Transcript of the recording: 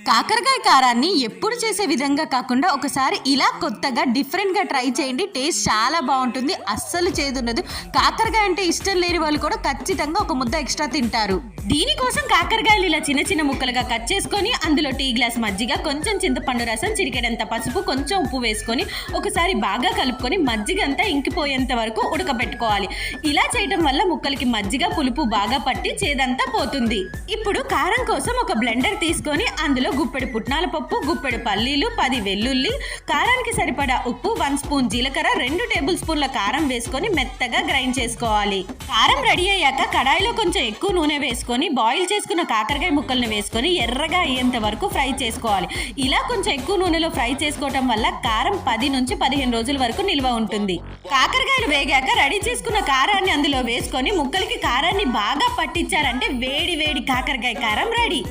కాకరకాయ కారాన్ని ఎప్పుడు చేసే విధంగా కాకుండా ఒకసారి ఇలా కొత్తగా డిఫరెంట్గా ట్రై చేయండి. టేస్ట్ చాలా బాగుంటుంది, అస్సలు చేదుండదు. కాకరకాయ అంటే ఇష్టం లేని వాళ్ళు కూడా ఖచ్చితంగా ఒక ముద్ద ఎక్స్ట్రా తింటారు. దీనికోసం కాకరకాయలు ఇలా చిన్న చిన్న ముక్కలుగా కట్ చేసుకొని అందులో టీ గ్లాస్ మజ్జిగ, కొంచెం చింతపండు రసం, చిటికెడంత పసుపు, కొంచెం ఉప్పు వేసుకొని ఒకసారి బాగా కలుపుకొని మజ్జిగ అంతా ఇంకిపోయేంత వరకు ఉడకబెట్టుకోవాలి. ఇలా చేయడం వల్ల ముక్కలకి మజ్జిగ పులుపు బాగా పట్టి చేదంతా పోతుంది. ఇప్పుడు కారం కోసం ఒక బ్లెండర్ తీసుకొని అందులో గుప్పెడు పుట్నాల పప్పు, గుప్పెడు పల్లీలు, 10 వెల్లుల్లి, కారానికి సరిపడా ఉప్పు, 1 స్పూన్ జీలకర్ర, 2 టేబుల్ స్పూన్ల కారం వేసుకొని మెత్తగా గ్రైండ్ చేసుకోవాలి. కారం రెడీ అయ్యాక కడాయిలో కొంచెం ఎక్కువ నూనె వేసుకొని బాయిల్ చేసుకున్న కాకరకాయ ముక్కలను వేసుకొని ఎర్రగా అయ్యేంత వరకు ఫ్రై చేసుకోవాలి. ఇలా కొంచెం ఎక్కువ నూనెలో ఫ్రై చేసుకోవటం వల్ల కారం 10 నుంచి 15 రోజుల వరకు నిల్వ ఉంటుంది. కాకరకాయలు వేగాక రెడీ చేసుకున్న కారాన్ని అందులో వేసుకొని ముక్కలకి కారాన్ని బాగా పట్టించారంటే వేడి వేడి కాకరకాయ కారం రెడీ.